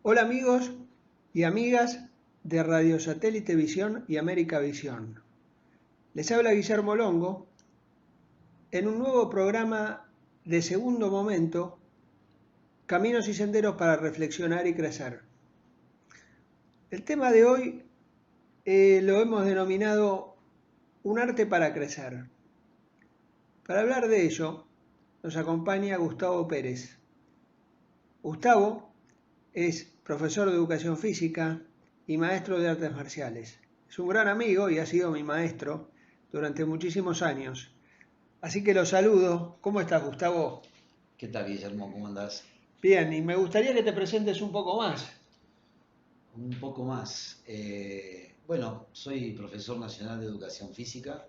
Hola amigos y amigas de Radio Satélite Visión y América Visión. Les habla Guillermo Longo en un nuevo programa de segundo momento, Caminos y Senderos para Reflexionar y Crecer. El tema de hoy lo hemos denominado Un arte para crecer. Para hablar de ello nos acompaña Gustavo Pérez. Gustavo es profesor de educación física y maestro de artes marciales. Es un gran amigo y ha sido mi maestro durante muchísimos años. Así que lo saludo. ¿Cómo estás, Gustavo? ¿Qué tal, Guillermo? ¿Cómo andás? Bien, y me gustaría que te presentes un poco más. Un poco más. Bueno, soy profesor nacional de educación física.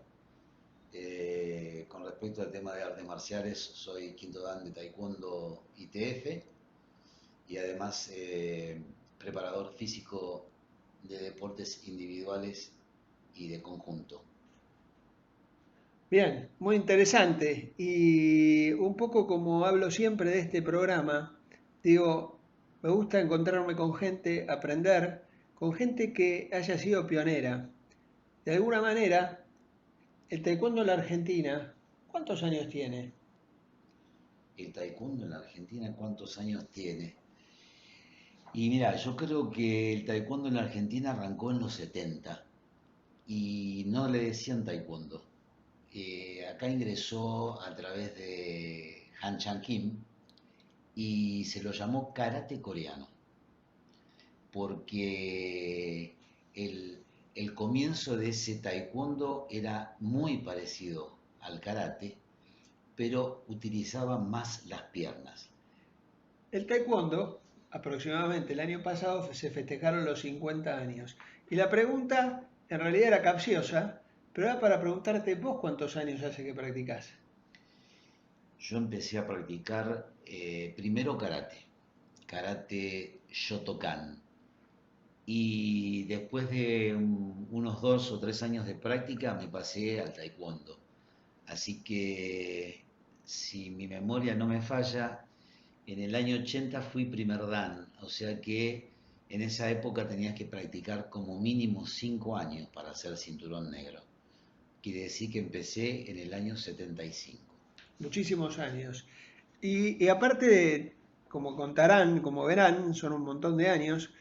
Con respecto al tema de artes marciales, soy quinto dan de Taekwondo ITF y además preparador físico de deportes individuales y de conjunto. Bien, muy interesante. Y un poco como hablo siempre de este programa, digo, me gusta encontrarme con gente, aprender, con gente que haya sido pionera. De alguna manera, el taekwondo en la Argentina, ¿cuántos años tiene? ¿El taekwondo en la Argentina cuántos años tiene? Y mira, yo creo que el taekwondo en la Argentina arrancó en los 70 y no le decían taekwondo. Acá ingresó a través de Han Chan Kim y se lo llamó karate coreano, porque el comienzo de ese taekwondo era muy parecido al karate, pero utilizaba más las piernas. El taekwondo, aproximadamente el año pasado se festejaron los 50 años. Y la pregunta en realidad era capciosa, pero era para preguntarte vos cuántos años hace que practicás. Yo empecé a practicar primero karate Shotokan, y después de unos 2 o 3 años de práctica me pasé al taekwondo. Así que si mi memoria no me falla, en el año 80 fui primer dan, o sea que en esa época tenías que practicar como mínimo 5 años para ser cinturón negro. Quiere decir que empecé en el año 75. Muchísimos años. Y aparte de, como contarán, como verán, son un montón de años,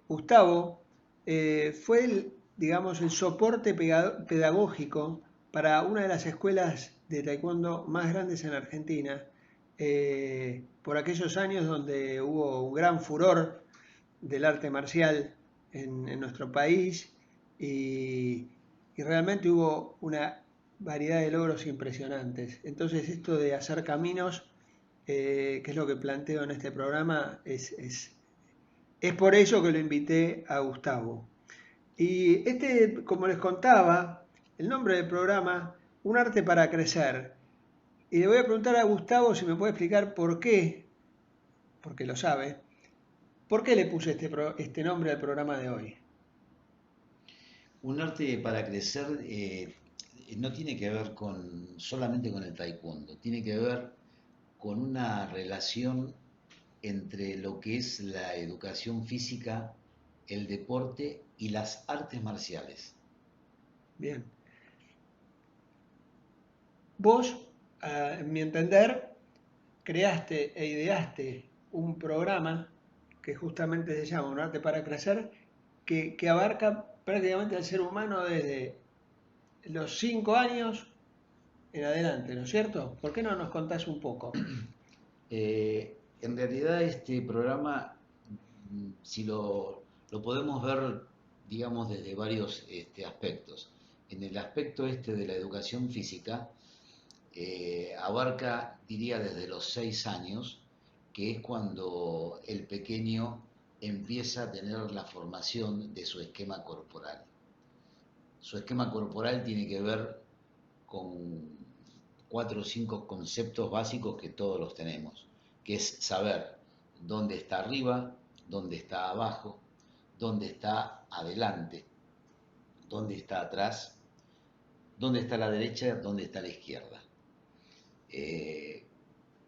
Gustavo fue digamos, el soporte pedagógico para una de las escuelas de taekwondo más grandes en Argentina, por aquellos años donde hubo un gran furor del arte marcial en nuestro país y, y realmente hubo una variedad de logros impresionantes. Entonces esto de hacer caminos, que es lo que planteo en este programa, es por eso que lo invité a Gustavo. Y este, como les contaba, el nombre del programa, Un arte para crecer. Y le voy a preguntar a Gustavo si me puede explicar por qué, porque lo sabe, por qué le puse este nombre al programa de hoy. Un arte para crecer no tiene que ver solamente con el taekwondo, tiene que ver con una relación entre lo que es la educación física, el deporte y las artes marciales. Bien. Vos, en mi entender, creaste e ideaste un programa que justamente se llama Un arte para crecer, que abarca prácticamente al ser humano desde los 5 años en adelante, ¿no es cierto? ¿Por qué no nos contás un poco? En realidad este programa, si lo podemos ver, digamos, desde varios aspectos. En el aspecto este de la educación física, abarca, diría, desde los 6 años, que es cuando el pequeño empieza a tener la formación de su esquema corporal. Su esquema corporal tiene que ver con 4 o 5 conceptos básicos que todos los tenemos, que es saber dónde está arriba, dónde está abajo, dónde está adelante, dónde está atrás, dónde está la derecha, dónde está la izquierda. Eh,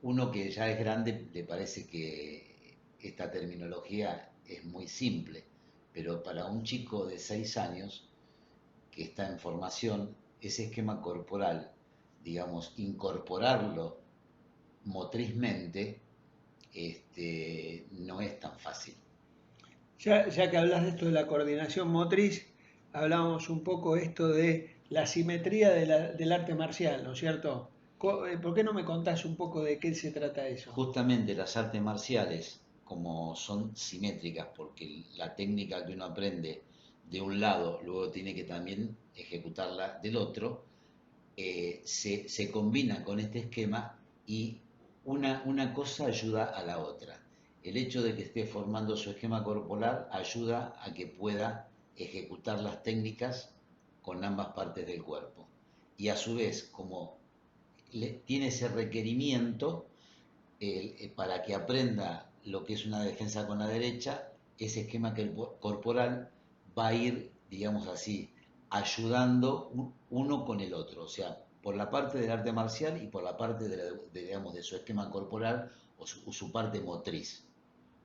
Uno que ya es grande le parece que esta terminología es muy simple, pero para un chico de 6 años que está en formación, ese esquema corporal, digamos, incorporarlo motrizmente, no es tan fácil. Ya que hablas de esto de la coordinación motriz, hablábamos un poco esto de la simetría del arte marcial, ¿no es cierto? ¿Por qué no me contás un poco de qué se trata eso? Justamente las artes marciales, como son simétricas, porque la técnica que uno aprende de un lado, luego tiene que también ejecutarla del otro, se combina con este esquema y una cosa ayuda a la otra. El hecho de que esté formando su esquema corporal ayuda a que pueda ejecutar las técnicas con ambas partes del cuerpo. Y a su vez, como tiene ese requerimiento para que aprenda lo que es una defensa con la derecha, ese esquema corporal va a ir, digamos así, ayudando uno con el otro. O sea, por la parte del arte marcial y por la parte digamos, de su esquema corporal o su parte motriz.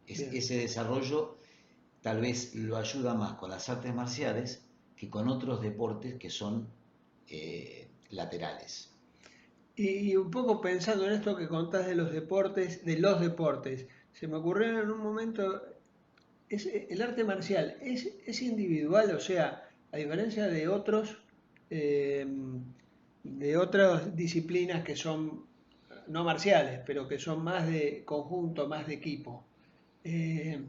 Bien. Ese desarrollo tal vez lo ayuda más con las artes marciales que con otros deportes que son laterales. Y un poco pensando en esto que contás de los deportes, se me ocurrió en un momento, el arte marcial es individual, o sea, a diferencia eh, de otras disciplinas que son no marciales, pero que son más de conjunto, más de equipo. Eh,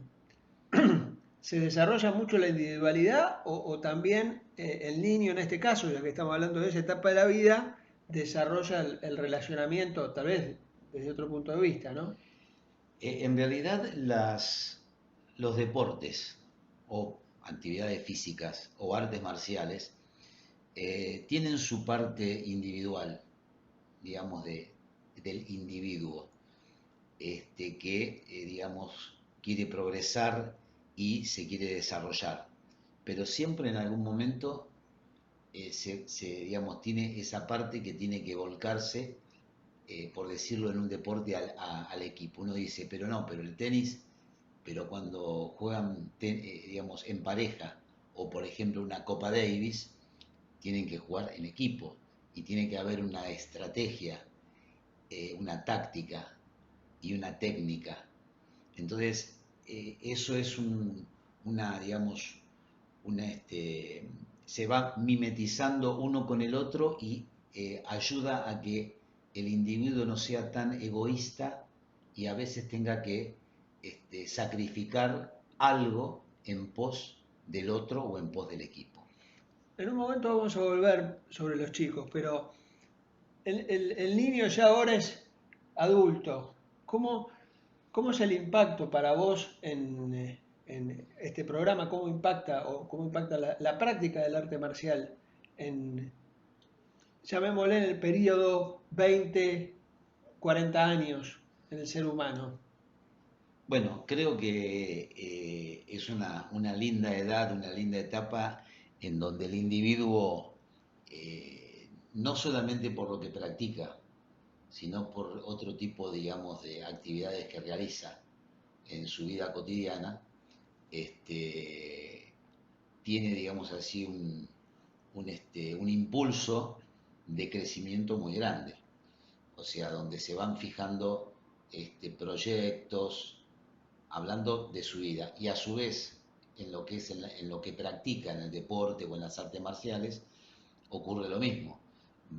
¿Se desarrolla mucho la individualidad o también el niño en este caso, ya que estamos hablando de esa etapa de la vida, desarrolla el relacionamiento tal vez desde otro punto de vista, ¿no? En realidad los deportes o actividades físicas o artes marciales tienen su parte individual, digamos, del individuo, que, digamos, quiere progresar y se quiere desarrollar. Pero siempre en algún momento digamos, tiene esa parte que tiene que volcarse, por decirlo en un deporte, al equipo. Uno dice, pero no, pero el tenis, pero cuando juegan, digamos, en pareja, o por ejemplo una Copa Davis, tienen que jugar en equipo y tiene que haber una estrategia, una táctica y una técnica. Entonces, eso es digamos, se va mimetizando uno con el otro y ayuda a que el individuo no sea tan egoísta y a veces tenga que sacrificar algo en pos del otro o en pos del equipo. En un momento vamos a volver sobre los chicos, pero el niño ya ahora es adulto. ¿Cómo, cómo es el impacto para vos en este programa? ¿Cómo impacta o cómo impacta la práctica del arte marcial en, llamémosle, en el periodo 20, 40 años en el ser humano? Bueno, creo que es una linda edad, una linda etapa en donde el individuo, no solamente por lo que practica, sino por otro tipo, digamos, de actividades que realiza en su vida cotidiana, tiene, digamos así, un impulso de crecimiento muy grande. O sea, donde se van fijando proyectos, hablando de su vida, y a su vez, en lo que es en lo que practica en el deporte o en las artes marciales, ocurre lo mismo.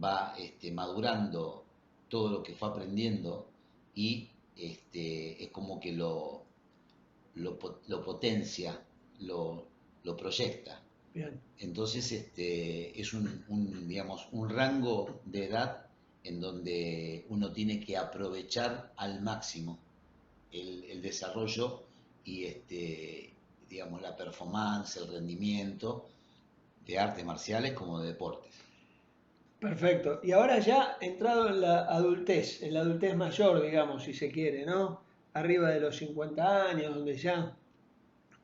Va madurando todo lo que fue aprendiendo y es como que lo potencia, lo proyecta. Bien. Entonces es digamos, un rango de edad en donde uno tiene que aprovechar al máximo el desarrollo y digamos, la performance, el rendimiento de artes marciales como de deportes. Perfecto. Y ahora ya entrado en la adultez mayor, digamos, si se quiere, ¿no? Arriba de los 50 años, donde ya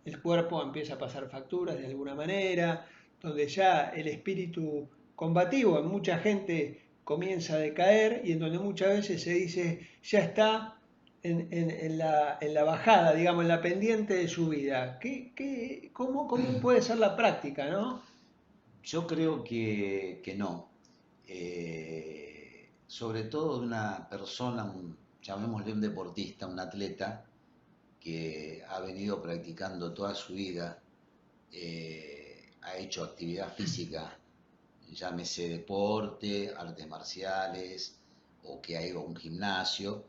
el cuerpo empieza a pasar facturas de alguna manera, donde ya el espíritu combativo en mucha gente comienza a decaer y en donde muchas veces se dice, ya está, en la bajada, digamos, en la pendiente de su vida. ¿Cómo puede ser la práctica, no? Yo creo que no. Sobre todo de una persona, llamémosle un deportista, un atleta, que ha venido practicando toda su vida, ha hecho actividad física, llámese deporte, artes marciales, o que ha ido a un gimnasio,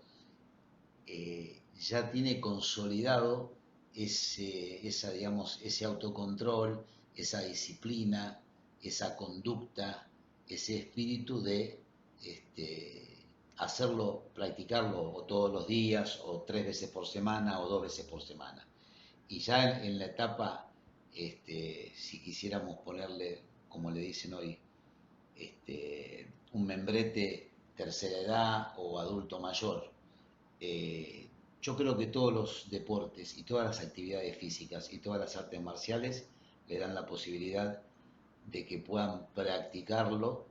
ya tiene consolidado digamos, ese autocontrol, esa disciplina, esa conducta, ese espíritu de hacerlo, practicarlo o todos los días, o 3 veces por semana, o 2 veces por semana. Y ya en la etapa, si quisiéramos ponerle, como le dicen hoy, un membrete tercera edad o adulto mayor, eh, yo creo que todos los deportes y todas las actividades físicas y todas las artes marciales le dan la posibilidad de que puedan practicarlo,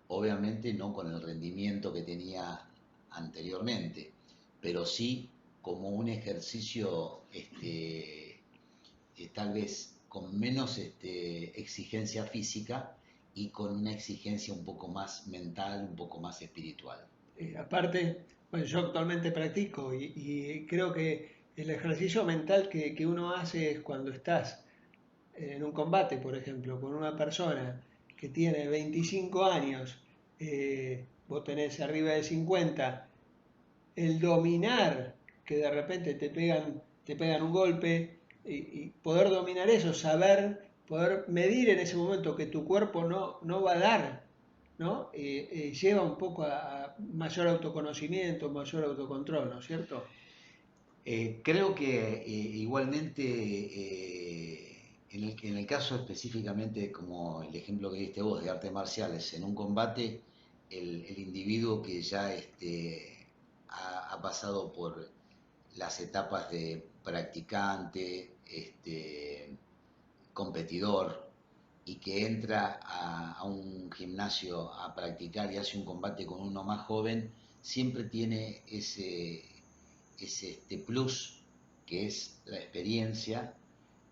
obviamente no con el rendimiento que tenía anteriormente, pero sí como un ejercicio tal vez con menos exigencia física y con una exigencia un poco más mental, un poco más espiritual. Aparte, bueno, yo actualmente practico y creo que el ejercicio mental que uno hace es cuando estás en un combate, por ejemplo, con una persona que tiene 25 años, vos tenés arriba de 50, el dominar, que de repente te pegan un golpe, y poder dominar eso, saber, poder medir en ese momento que tu cuerpo no va a dar, ¿no? Lleva un poco a mayor autoconocimiento, mayor autocontrol, ¿no es cierto? Creo que igualmente, en el caso específicamente, como el ejemplo que diste vos de artes marciales, en un combate, el individuo que ya ha pasado por las etapas de practicante, competidor, y que entra a un gimnasio a practicar y hace un combate con uno más joven, siempre tiene ese plus que es la experiencia,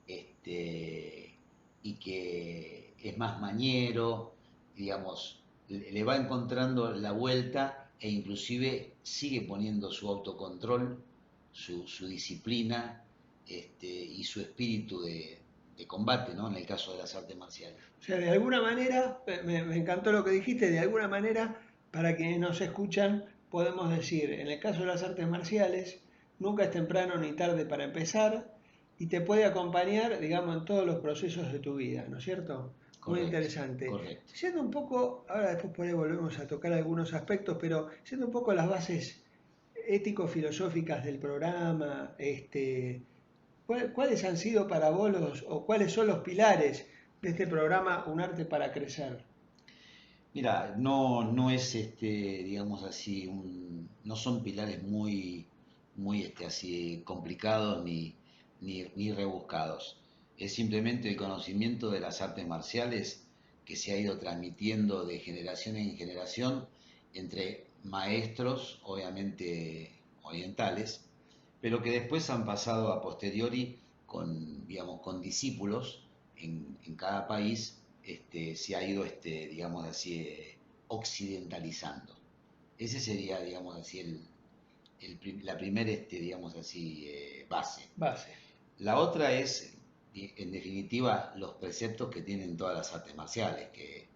y que es más mañero, digamos, le va encontrando la vuelta e inclusive sigue poniendo su autocontrol, su disciplina, y su espíritu de combate, ¿no? En el caso de las artes marciales. O sea, de alguna manera, me encantó lo que dijiste, de alguna manera, para quienes nos escuchan, podemos decir, en el caso de las artes marciales, nunca es temprano ni tarde para empezar y te puede acompañar, digamos, en todos los procesos de tu vida, ¿no es cierto? Muy Correcto, interesante. correcto. Siendo un poco, ahora después por ahí volvemos a tocar algunos aspectos, pero siendo un poco las bases ético-filosóficas del programa, ¿cuáles han sido para vos o cuáles son los pilares de este programa Un Arte para Crecer? Mira, no es digamos así, no son pilares muy así complicados ni rebuscados. Es simplemente el conocimiento de las artes marciales que se ha ido transmitiendo de generación en generación entre maestros, obviamente orientales, pero que después han pasado a posteriori con, digamos, con discípulos en cada país, se ha ido, digamos así, occidentalizando. Ese sería, digamos así, la primera, digamos así, base. Base. La otra es, en definitiva, los preceptos que tienen todas las artes marciales, que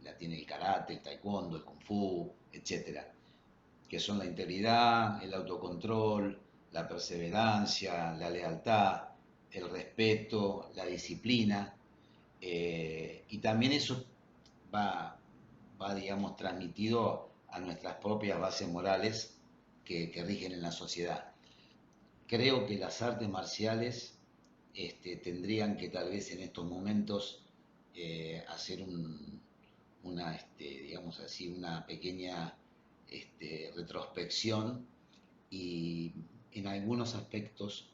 la tiene el karate, el taekwondo, el kung fu, etcétera, que son la integridad, el autocontrol, la perseverancia, la lealtad, el respeto, la disciplina, y también eso va, digamos, transmitido a nuestras propias bases morales que rigen en la sociedad. Creo que las artes marciales tendrían que tal vez en estos momentos hacer digamos así, una pequeña retrospección y en algunos aspectos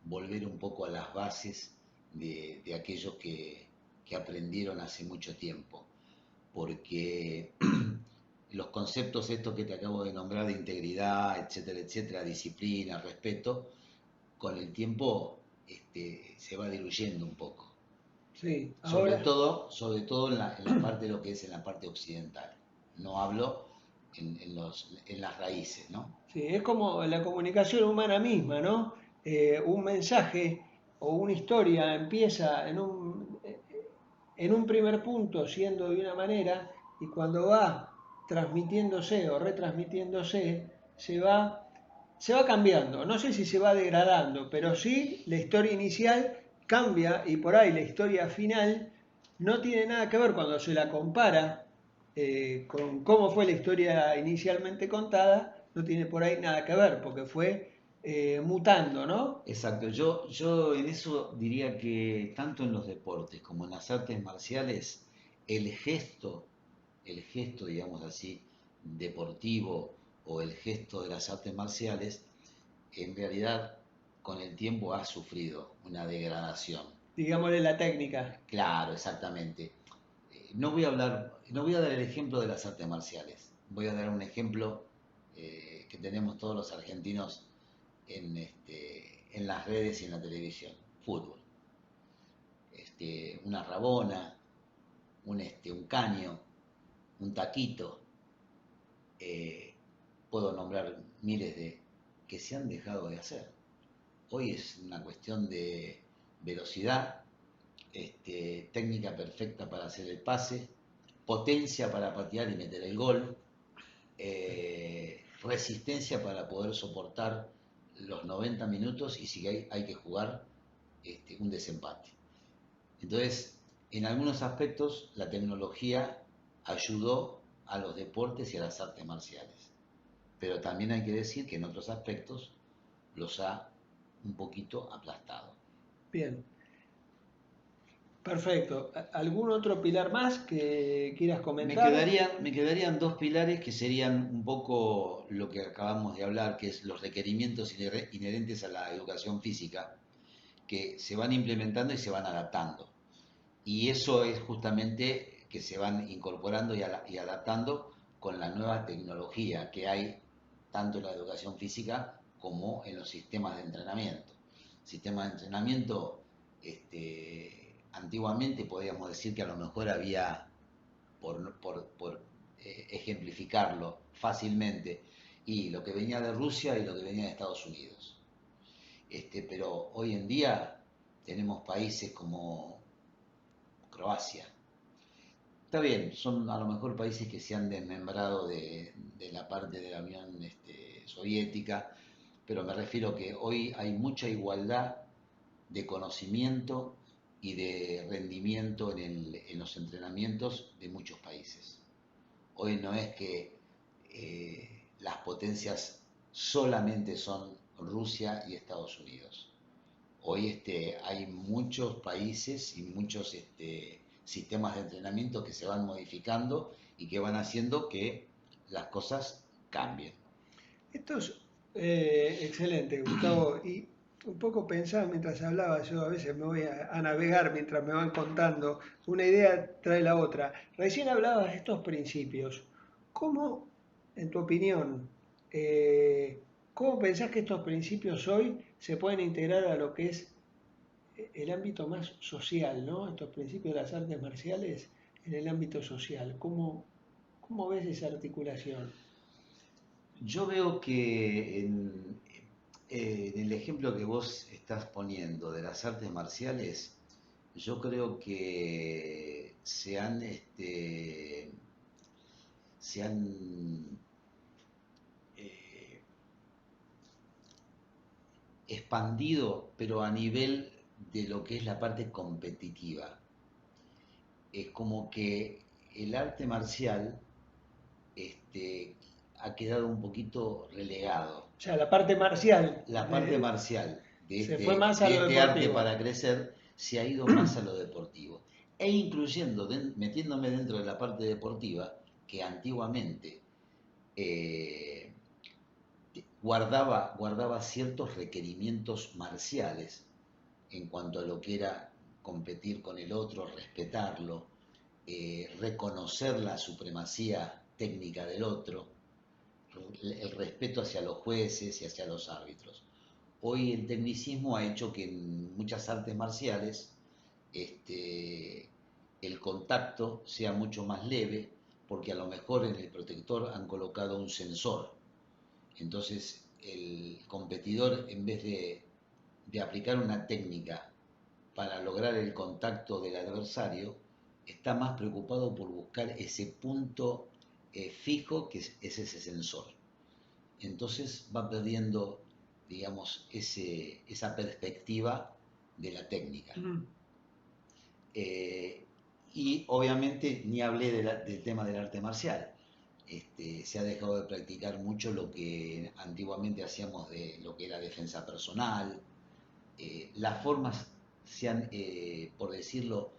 volver un poco a las bases de aquellos que aprendieron hace mucho tiempo, porque los conceptos estos que te acabo de nombrar de integridad, etcétera, etcétera, disciplina, respeto, con el tiempo se va diluyendo un poco. Sí, ahora, Sobre todo en la parte de lo que es en la parte occidental. No hablo en las raíces, ¿no? sí, es como la comunicación humana misma, ¿no? Un mensaje o una historia empieza en un primer punto siendo de una manera y cuando va transmitiéndose o retransmitiéndose se va cambiando. No sé si se va degradando, pero sí la historia inicial cambia y por ahí la historia final no tiene nada que ver cuando se la compara con cómo fue la historia inicialmente contada, no tiene por ahí nada que ver, porque fue mutando, ¿no? Exacto, yo en eso diría que tanto en los deportes como en las artes marciales, el gesto, digamos así, deportivo o el gesto de las artes marciales, en realidad con el tiempo ha sufrido una degradación. Digámosle la técnica. Claro, exactamente. No voy a dar el ejemplo de las artes marciales, voy a dar un ejemplo que tenemos todos los argentinos en las redes y en la televisión, fútbol. Una rabona, un caño, un taquito, eh, puedo nombrar miles de que se han dejado de hacer. Hoy es una cuestión de velocidad, técnica perfecta para hacer el pase, potencia para patear y meter el gol, resistencia para poder soportar los 90 minutos y si hay que jugar un desempate. Entonces, en algunos aspectos la tecnología ayudó a los deportes y a las artes marciales, pero también hay que decir que en otros aspectos los ha un poquito aplastado. Bien, perfecto. ¿Algún otro pilar más que quieras Me comentar? quedarían, me quedarían dos pilares que serían un poco lo que acabamos de hablar, que es los requerimientos inherentes a la educación física, que se van implementando y se van adaptando. Y eso es justamente que se van incorporando y adaptando con la nueva tecnología que hay tanto en la educación física como en los sistemas de entrenamiento. Sistemas de entrenamiento, antiguamente podríamos decir que a lo mejor había, por ejemplificarlo fácilmente, y lo que venía de Rusia y lo que venía de Estados Unidos. Pero hoy en día tenemos países como Croacia. Está bien, son a lo mejor países que se han desmembrado de la parte de la Unión Soviética, pero me refiero que hoy hay mucha igualdad de conocimiento y de rendimiento en los entrenamientos de muchos países. Hoy no es que las potencias solamente son Rusia y Estados Unidos. Hoy hay muchos países y muchos sistemas de entrenamiento que se van modificando y que van haciendo que las cosas cambien. Esto es excelente, Gustavo. Y un poco pensaba mientras hablaba, yo a veces me voy a navegar mientras me van contando, una idea trae la otra. Recién hablabas de estos principios. ¿Cómo, en tu opinión, cómo pensás que estos principios hoy se pueden integrar a lo que es el ámbito más social, ¿no? Estos principios de las artes marciales en el ámbito social. ¿Cómo ves esa articulación? Yo veo que en el ejemplo que vos estás poniendo de las artes marciales, yo creo que se han eh, expandido, pero a nivel de lo que es la parte competitiva. Es como que el arte marcial este, ha quedado un poquito relegado. O sea, la parte marcial La parte marcial de se fue este, más a de lo este arte deportivo. para crecer se ha ido más a lo deportivo. E incluyendo, metiéndome dentro de la parte deportiva, que antiguamente eh, guardaba ciertos requerimientos marciales en cuanto a lo que era competir con el otro, respetarlo, reconocer la supremacía técnica del otro, el respeto hacia los jueces y hacia los árbitros. Hoy el tecnicismo ha hecho que en muchas artes marciales el contacto sea mucho más leve, porque a lo mejor en el protector han colocado un sensor. Entonces el competidor, en vez de aplicar una técnica para lograr el contacto del adversario, está más preocupado por buscar ese punto fijo que es ese sensor. Entonces va perdiendo, digamos, esa perspectiva de la técnica. Y obviamente ni hablé del tema del arte marcial. Se ha dejado de practicar mucho lo que antiguamente hacíamos de lo que era defensa personal. Las formas se han, por decirlo,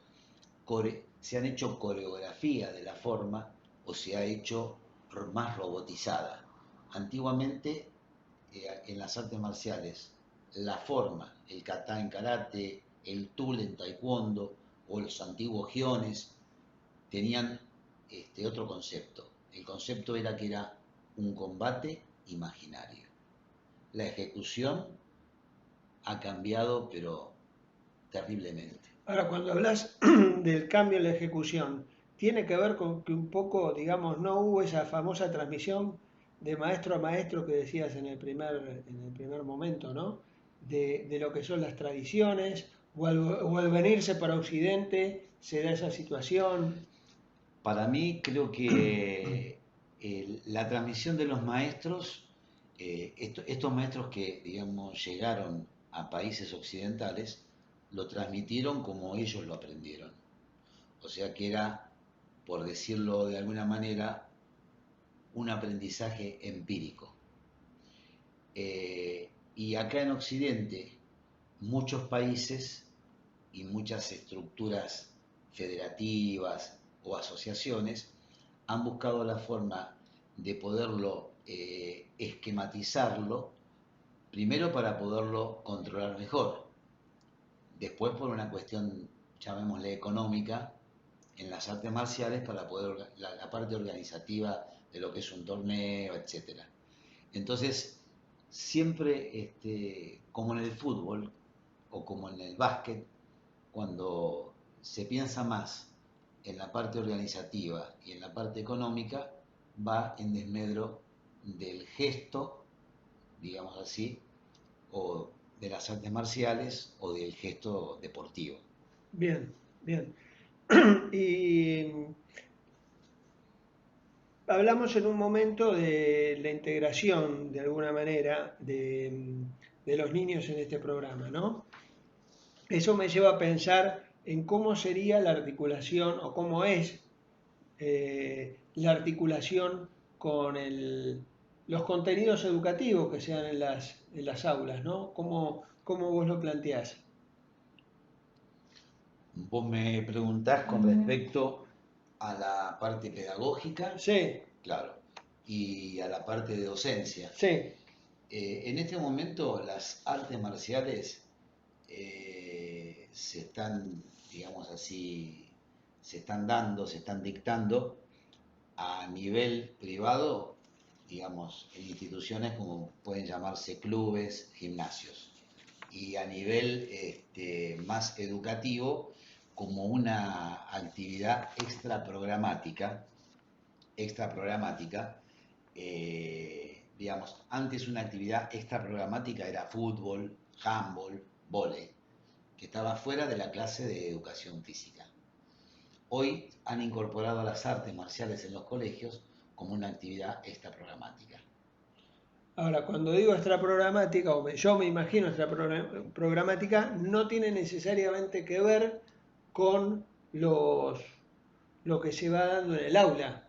se han hecho coreografía de la forma o se ha hecho más robotizada. Antiguamente, en las artes marciales, la forma, el kata en karate, el tul en taekwondo o los antiguos giones, tenían otro concepto. El concepto era que era un combate imaginario. La ejecución ha cambiado, pero terriblemente. Ahora, cuando hablas del cambio en la ejecución, tiene que ver con que un poco, digamos, no hubo esa famosa transmisión de maestro a maestro que decías en el primer momento, ¿no? De lo que son las tradiciones, o al venirse para Occidente se da esa situación. Para mí creo que la transmisión de los maestros, estos maestros que, digamos, llegaron a países occidentales, lo transmitieron como ellos lo aprendieron. O sea que era, por decirlo de alguna manera, un aprendizaje empírico. Y acá en Occidente, muchos países y muchas estructuras federativas o asociaciones han buscado la forma de poderlo esquematizarlo, primero para poderlo controlar mejor, después por una cuestión, llamémosle económica, en las artes marciales para poder, la parte organizativa de lo que es un torneo, etc. Entonces, siempre, como en el fútbol o como en el básquet, cuando se piensa más en la parte organizativa y en la parte económica, va en desmedro del gesto, digamos así, o de las artes marciales o del gesto deportivo. Bien, bien. Y hablamos en un momento de la integración, de alguna manera, de los niños en este programa, ¿no? Eso me lleva a pensar en cómo sería la articulación o cómo es la articulación con los contenidos educativos que sean en las aulas, ¿no? ¿Cómo vos lo planteás? Vos me preguntás con respecto a la parte pedagógica, Sí, claro, y a la parte de docencia. sí. En este momento las artes marciales se están, digamos así, se están dictando a nivel privado, digamos, en instituciones como pueden llamarse clubes, gimnasios, y a nivel más educativo como una actividad extraprogramática, digamos, antes una actividad extraprogramática era fútbol, handball, vóley, que estaba fuera de la clase de educación física. Hoy han incorporado las artes marciales en los colegios como una actividad extraprogramática. Ahora, cuando digo extraprogramática, yo me imagino extraprogramática, no tiene necesariamente que ver con lo que se va dando en el aula.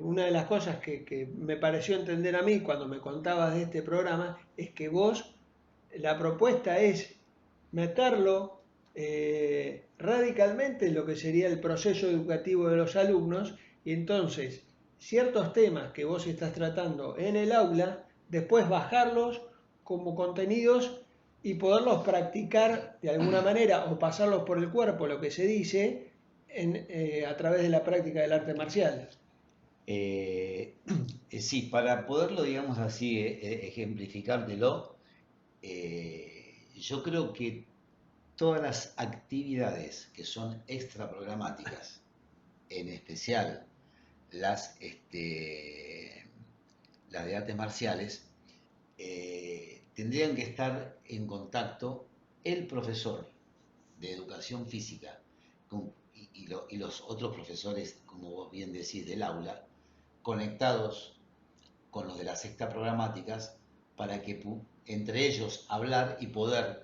Una de las cosas que me pareció entender a mí cuando me contabas de este programa es que vos, la propuesta es meterlo radicalmente en lo que sería el proceso educativo de los alumnos y entonces ciertos temas que vos estás tratando en el aula, después bajarlos como contenidos y poderlos practicar de alguna manera o pasarlos por el cuerpo, lo que se dice, a través de la práctica del arte marcial. Eh, sí, para poderlo, digamos así, ejemplificártelo, yo creo que todas las actividades que son extra programáticas, en especial las de artes marciales, tendrían que estar en contacto el profesor de educación física y los otros profesores, como vos bien decís, del aula, conectados con los de las extra programáticas para que entre ellos hablar y poder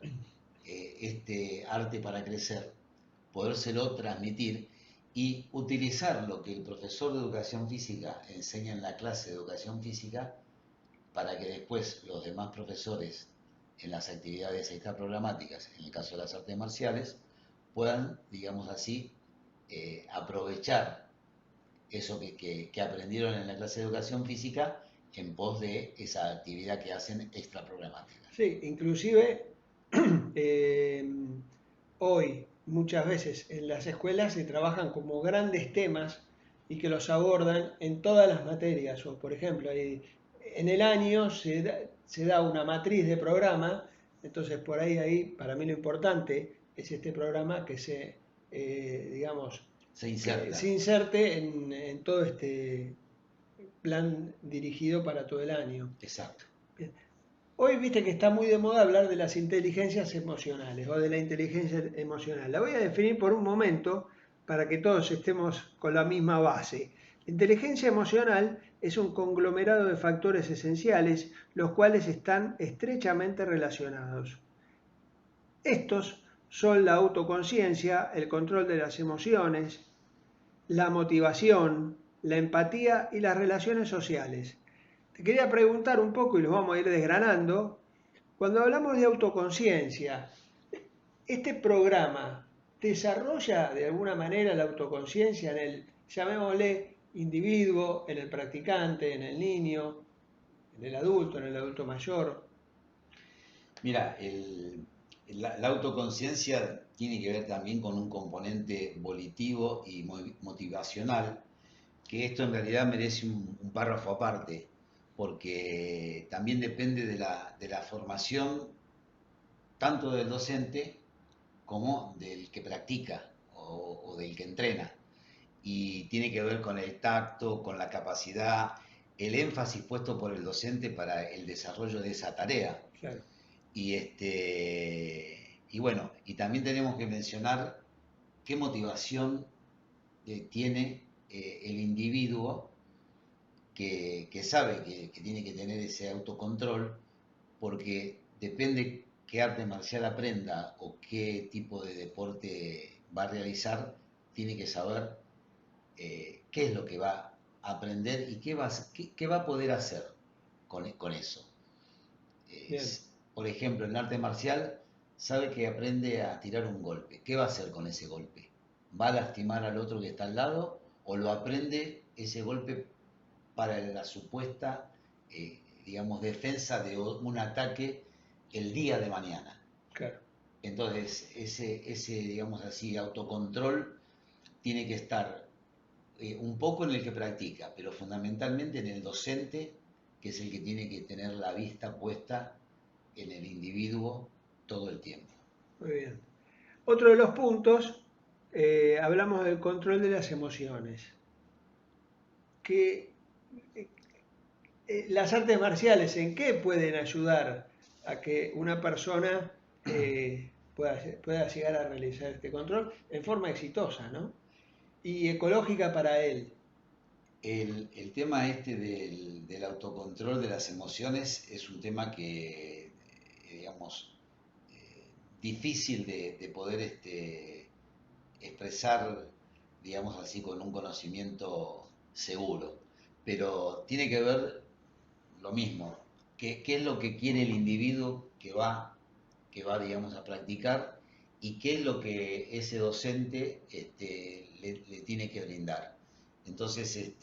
este arte para crecer, podérselo transmitir y utilizar lo que el profesor de educación física enseña en la clase de educación física para que después los demás profesores en las actividades extraprogramáticas, en el caso de las artes marciales, puedan, digamos así, aprovechar eso que aprendieron en la clase de educación física en pos de esa actividad que hacen extraprogramática. Sí, inclusive eh, hoy muchas veces en las escuelas se trabajan como grandes temas y que los abordan en todas las materias. O por ejemplo, en el año se da una matriz de programa, entonces por ahí para mí lo importante es este programa que digamos, Se que se inserta. inserte en todo este plan dirigido para todo el año. Exacto. Bien. Hoy viste que está muy de moda hablar de las inteligencias emocionales o de la inteligencia emocional. La voy a definir por un momento para que todos estemos con la misma base. La inteligencia emocional es un conglomerado de factores esenciales, los cuales están estrechamente relacionados. Estos son la autoconciencia, el control de las emociones, la motivación, la empatía y las relaciones sociales. Te quería preguntar un poco y los vamos a ir desgranando. Cuando hablamos de autoconciencia, ¿este programa desarrolla de alguna manera la autoconciencia en el, llamémosle, individuo, en el practicante, en el niño, en el adulto mayor? Mira, la autoconciencia tiene que ver también con un componente volitivo y motivacional, que esto en realidad merece un párrafo aparte, porque también depende de la formación tanto del docente como del que practica o del que entrena. Y tiene que ver con el tacto, con la capacidad, el énfasis puesto por el docente para el desarrollo de esa tarea. Claro. Y bueno, y también tenemos que mencionar qué motivación tiene el individuo que sabe que tiene que tener ese autocontrol, porque depende qué arte marcial aprenda o qué tipo de deporte va a realizar, tiene que saber qué es lo que va a aprender y qué va a poder hacer con eso. Bien, Por ejemplo, en arte marcial sabe que aprende a tirar un golpe. ¿Qué va a hacer con ese golpe? ¿Va a lastimar al otro que está al lado o lo aprende ese golpe para la supuesta, digamos, defensa de un ataque el día de mañana? claro. Entonces, digamos así, autocontrol tiene que estar un poco en el que practica, pero fundamentalmente en el docente, que es el que tiene que tener la vista puesta en el individuo todo el tiempo. Muy bien. Otro de los puntos, hablamos del control de las emociones. Que las artes marciales, ¿en qué pueden ayudar a que una persona pueda llegar a realizar este control en forma exitosa, ¿no? Y ecológica para él? El tema este del autocontrol de las emociones es un tema que, digamos, difícil de poder expresar, digamos así, con un conocimiento seguro. Pero tiene que ver lo mismo, qué es lo que quiere el individuo digamos, a practicar y qué es lo que ese docente le tiene que brindar. Entonces,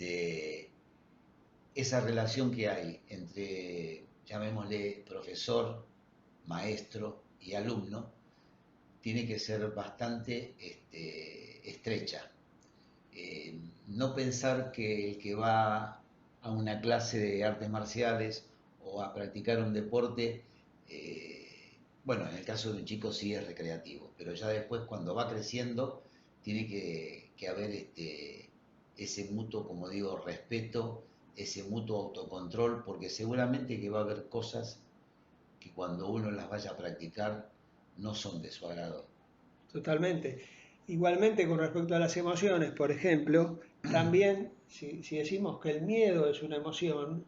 esa relación que hay entre, llamémosle, profesor, maestro y alumno, tiene que ser bastante estrecha. No pensar que el que va a una clase de artes marciales o a practicar un deporte, bueno, en el caso de un chico sí es recreativo, pero ya después cuando va creciendo tiene que haber ese mutuo, como digo, respeto, ese mutuo autocontrol, porque seguramente que va a haber cosas que cuando uno las vaya a practicar no son de su agrado. Totalmente. Igualmente con respecto a las emociones, por ejemplo, también si decimos que el miedo es una emoción,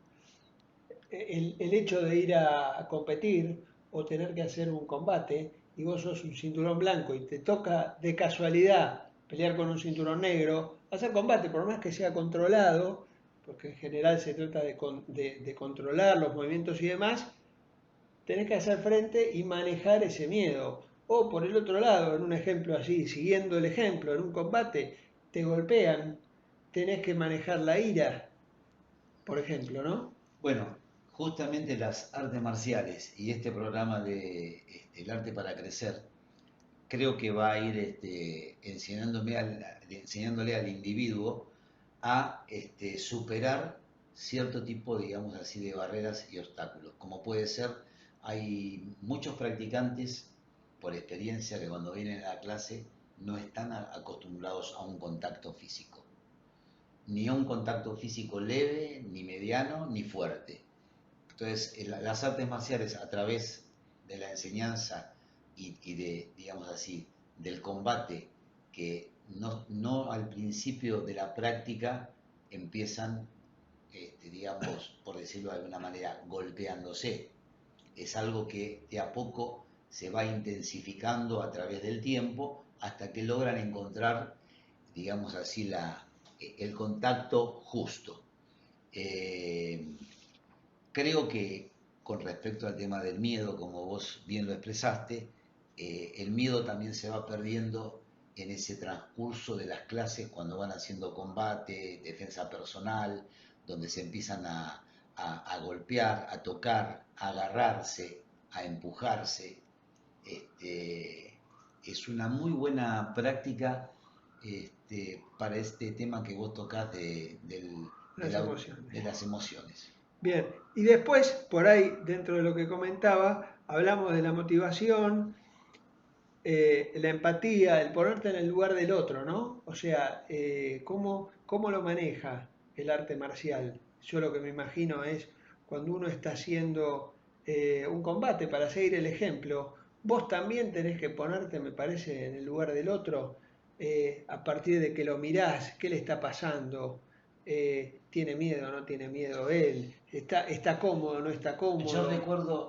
el hecho de ir a competir o tener que hacer un combate y vos sos un cinturón blanco y te toca de casualidad pelear con un cinturón negro, hacer combate, por más que sea controlado, porque en general se trata de controlar los movimientos y demás, tenés que hacer frente y manejar ese miedo. O por el otro lado, en un ejemplo así, siguiendo el ejemplo, en un combate, te golpean, tenés que manejar la ira, por ejemplo, ¿no? Bueno, justamente las artes marciales y este programa de El arte para crecer, creo que va a ir enseñándole al individuo a superar cierto tipo, digamos así, de barreras y obstáculos. Como puede ser, hay muchos practicantes, por experiencia, que cuando vienen a la clase no están acostumbrados a un contacto físico, ni a un contacto físico leve, ni mediano, ni fuerte. Entonces, las artes marciales a través de la enseñanza y de, digamos así, del combate, que no al principio de la práctica empiezan, digamos, por decirlo de alguna manera, golpeándose. Es algo que de a poco se va intensificando a través del tiempo hasta que logran encontrar, digamos así, el contacto justo. Eh, Creo que con respecto al tema del miedo, como vos bien lo expresaste, el miedo también se va perdiendo en ese transcurso de las clases cuando van haciendo combate, defensa personal, donde se empiezan a golpear, a tocar, a agarrarse, a empujarse. Es una muy buena práctica para este tema que vos tocás Las emociones. de las emociones. Bien, y después, por ahí, dentro de lo que comentaba, hablamos de la motivación, la empatía, el ponerte en el lugar del otro, ¿no? O sea, cómo lo maneja el arte marcial. Yo lo que me imagino es cuando uno está haciendo un combate, para seguir el ejemplo, vos también tenés que ponerte, me parece, en el lugar del otro, a partir de que lo mirás, qué le está pasando, tiene miedo, no tiene miedo él, está cómodo, no está cómodo.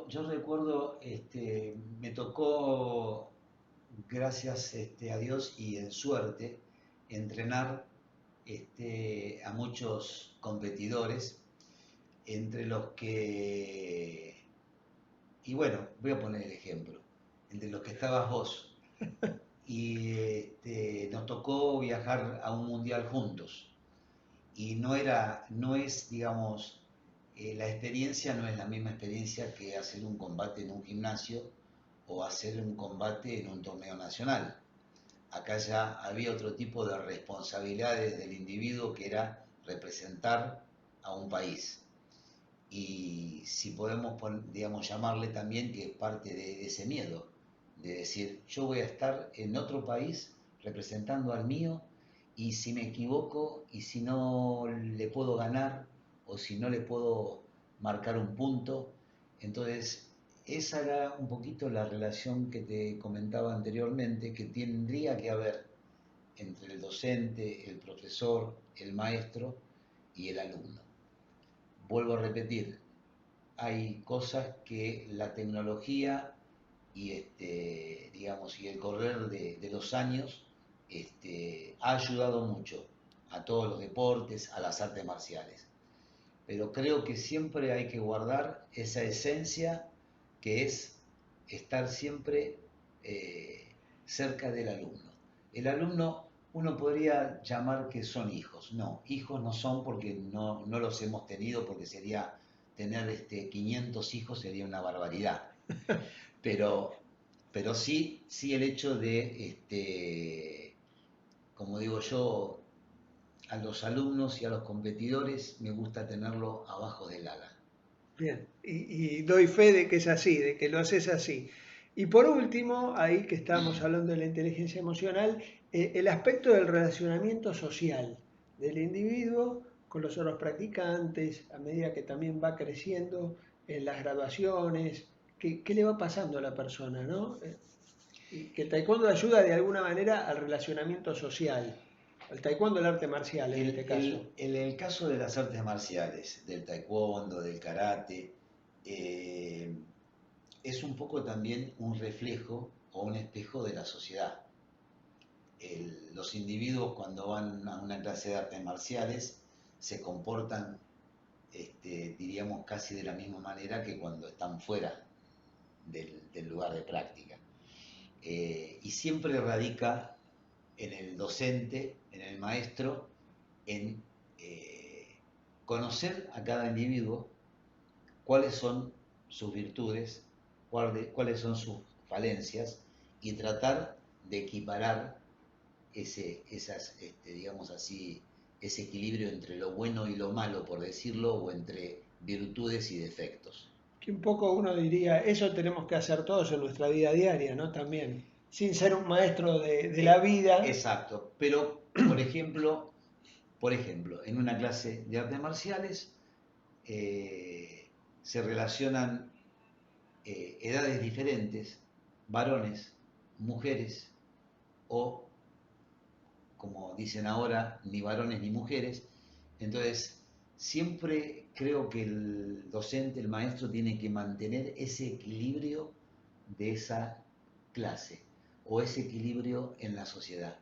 Yo recuerdo, me tocó, gracias a Dios y en suerte, entrenar a muchos competidores, entre los que, y bueno, voy a poner el ejemplo, entre los que estabas vos, y nos tocó viajar a un mundial juntos. Y no es, digamos, la experiencia no es la misma experiencia que hacer un combate en un gimnasio o hacer un combate en un torneo nacional. Acá ya había otro tipo de responsabilidades del individuo que era representar a un país. Y si podemos, digamos, llamarle también que es parte de ese miedo, de decir, yo voy a estar en otro país representando al mío y si me equivoco y si no le puedo ganar o si no le puedo marcar un punto, entonces esa era un poquito la relación que te comentaba anteriormente, que tendría que haber entre el docente, el profesor, el maestro y el alumno. Vuelvo a repetir, hay cosas que la tecnología y digamos y el correr de los años ha ayudado mucho a todos los deportes, a las artes marciales. Pero creo que siempre hay que guardar esa esencia que es estar siempre cerca del alumno. El alumno uno podría llamar que son hijos. No, hijos no son porque no los hemos tenido, porque sería tener 500 hijos sería una barbaridad. Pero, pero sí el hecho de, como digo yo, a los alumnos y a los competidores me gusta tenerlo abajo del ala. Bien, y doy fe de que es así, de que lo haces así. Y por último, ahí que estamos hablando de la inteligencia emocional, el aspecto del relacionamiento social del individuo con los otros practicantes, a medida que también va creciendo en las graduaciones, qué le va pasando a la persona, ¿no? Y que el taekwondo ayuda de alguna manera al relacionamiento social. El taekwondo, el arte marcial en este caso. En el caso de las artes marciales, del taekwondo, del karate, eh, es un poco también un reflejo o un espejo de la sociedad. Los individuos cuando van a una clase de artes marciales se comportan, diríamos, casi de la misma manera que cuando están fuera del lugar de práctica. Y siempre radica en el docente, en el maestro, en conocer a cada individuo cuáles son sus virtudes, cuáles son sus falencias y tratar de equiparar digamos así, ese equilibrio entre lo bueno y lo malo, por decirlo, o entre virtudes y defectos. Que un poco uno diría, eso tenemos que hacer todos en nuestra vida diaria, ¿no? También, sin ser un maestro de la vida. Exacto, pero por ejemplo, en una clase de artes marciales se relacionan edades diferentes, varones, mujeres, o como dicen ahora, ni varones ni mujeres. Entonces, siempre creo que el docente, el maestro, tiene que mantener ese equilibrio de esa clase o ese equilibrio en la sociedad.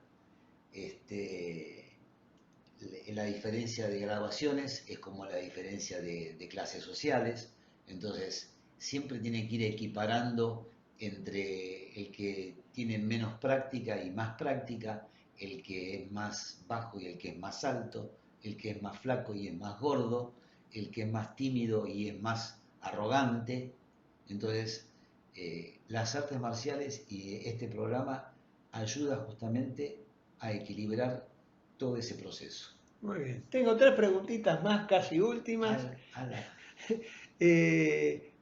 La diferencia de graduaciones es como la diferencia de clases sociales, entonces siempre tiene que ir equiparando entre el que tiene menos práctica y más práctica, el que es más bajo y el que es más alto, el que es más flaco y es más gordo, el que es más tímido y es más arrogante. Entonces, las artes marciales y este programa ayuda justamente a equilibrar todo ese proceso. Muy bien. Tengo tres preguntitas más, casi últimas. Eh,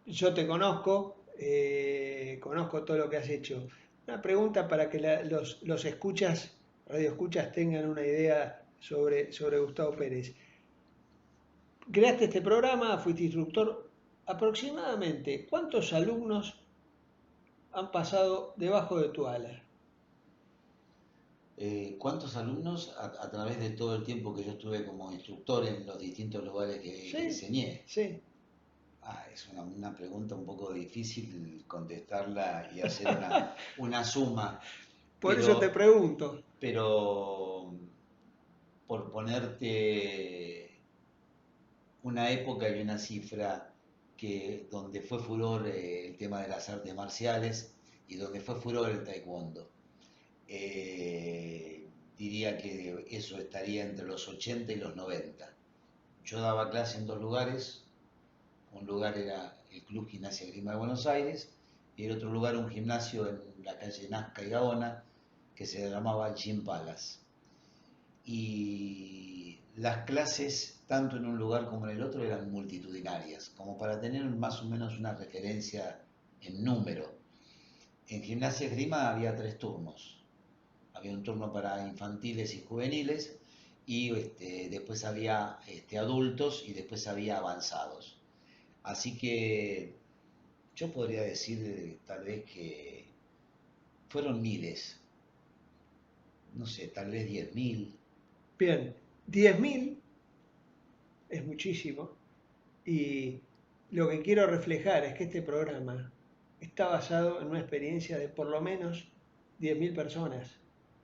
yo te conozco, conozco todo lo que has hecho. Una pregunta para que los escuchas, radioescuchas, tengan una idea sobre Gustavo Pérez. Creaste este programa, fuiste instructor. Aproximadamente, ¿cuántos alumnos han pasado debajo de tu ala? ¿Cuántos alumnos a través de todo el tiempo que yo estuve como instructor en los distintos lugares que Sí, enseñé? sí. Es una pregunta un poco difícil contestarla y hacer una suma, Por eso te pregunto. pero por ponerte una época y una cifra donde fue furor el tema de las artes marciales y donde fue furor el taekwondo. Diría que eso estaría entre los 80 y los 90. Yo daba clase en dos lugares. Un lugar era el Club Gimnasia Grima de Buenos Aires y el otro lugar un gimnasio en la calle Nazca y Gaona que se llamaba Gym Palace. Y las clases, tanto en un lugar como en el otro, eran multitudinarias, como para tener más o menos una referencia en número. En Gimnasia Esgrima había 3 turnos. Había un turno para infantiles y juveniles y después había adultos y después había avanzados. Así que yo podría decir tal vez que fueron miles, no sé, tal vez 10.000. Bien, 10.000 es muchísimo y lo que quiero reflejar es que este programa está basado en una experiencia de por lo menos 10.000 personas,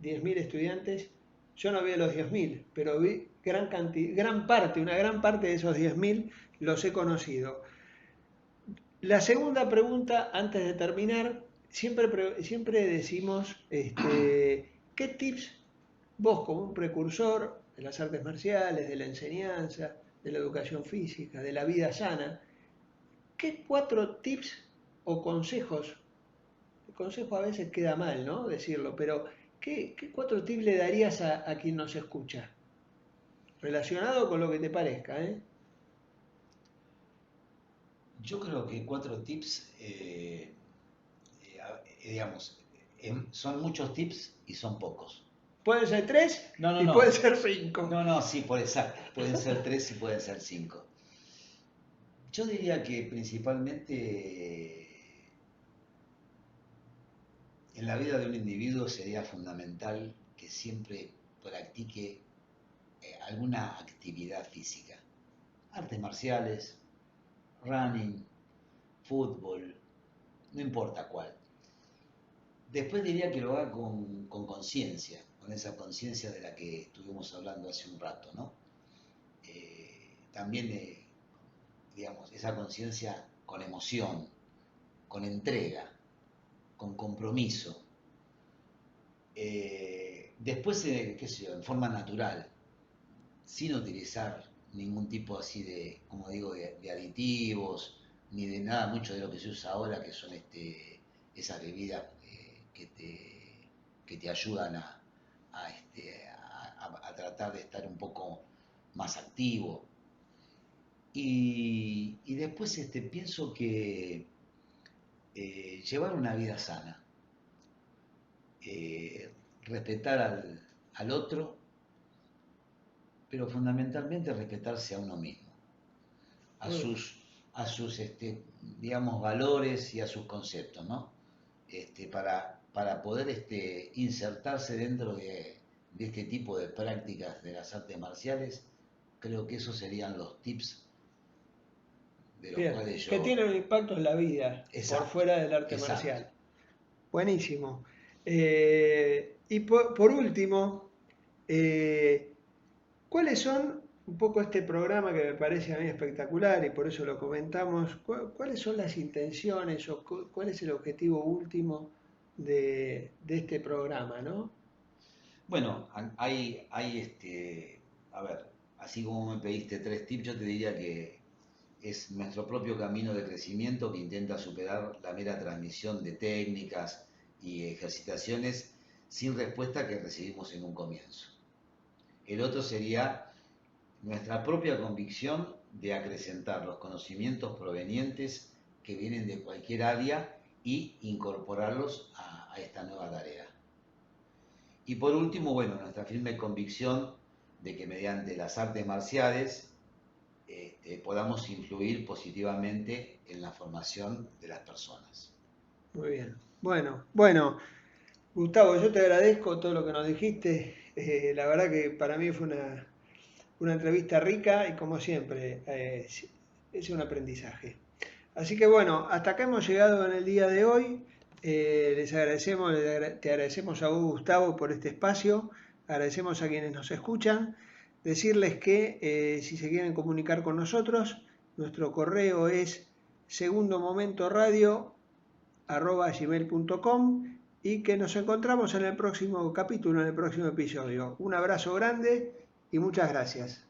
10.000 estudiantes. Yo no vi los 10.000, pero vi una gran parte de esos 10.000 los he conocido. La segunda pregunta, antes de terminar, siempre decimos, ¿qué tips vos como un precursor de las artes marciales, de la enseñanza, de la educación física, de la vida sana, qué 4 tips o consejos, el consejo a veces queda mal, ¿no? Decirlo, pero ¿qué 4 tips le darías a quien nos escucha? Relacionado con lo que te parezca, ¿eh? Yo creo que 4 tips, digamos, son muchos tips y son pocos. Pueden ser 3 No, no, y pueden no. ser 5. No, no, sí, exacto. Pueden ser 3 y pueden ser 5. Yo diría que principalmente en la vida de un individuo sería fundamental que siempre practique alguna actividad física. Artes marciales, running, fútbol, no importa cuál. Después diría que lo haga con conciencia, con esa conciencia de la que estuvimos hablando hace un rato, ¿no? También, digamos, esa conciencia con emoción, con entrega, con compromiso. Después, qué sé yo, en forma natural, sin utilizar ningún tipo así de, como digo, de aditivos, ni de nada mucho de lo que se usa ahora, que son esas bebidas que te ayudan a tratar de estar un poco más activo. Y después pienso que llevar una vida sana, eh, respetar al otro, pero fundamentalmente respetarse a uno mismo, a sus digamos, valores y a sus conceptos, ¿no? Para poder insertarse dentro de este tipo de prácticas de las artes marciales, creo que esos serían los tips de los Bien, cuales que yo... tiene un impacto en la vida por Exacto, fuera del arte exacto. marcial. Buenísimo. Y por último, eh, ¿cuáles son un poco este programa que me parece a mí espectacular y por eso lo comentamos? ¿Cuáles son las intenciones o cuál es el objetivo último de este programa, ¿no? Bueno, a ver, así como me pediste 3 tips, yo te diría que es nuestro propio camino de crecimiento que intenta superar la mera transmisión de técnicas y ejercitaciones sin respuesta que recibimos en un comienzo. El otro sería nuestra propia convicción de acrecentar los conocimientos provenientes que vienen de cualquier área y incorporarlos a esta nueva tarea. Y por último, bueno, nuestra firme convicción de que mediante las artes marciales podamos influir positivamente en la formación de las personas. Muy bien. Bueno, Gustavo, yo te agradezco todo lo que nos dijiste. La verdad que para mí fue una entrevista rica y como siempre, es un aprendizaje. Así que bueno, hasta acá hemos llegado en el día de hoy. Les agradecemos, te agradecemos a vos, Gustavo, por este espacio. Agradecemos a quienes nos escuchan. Decirles que si se quieren comunicar con nosotros, nuestro correo es segundomomentoradio@gmail.com y que nos encontramos en el próximo capítulo, en el próximo episodio. Un abrazo grande y muchas gracias.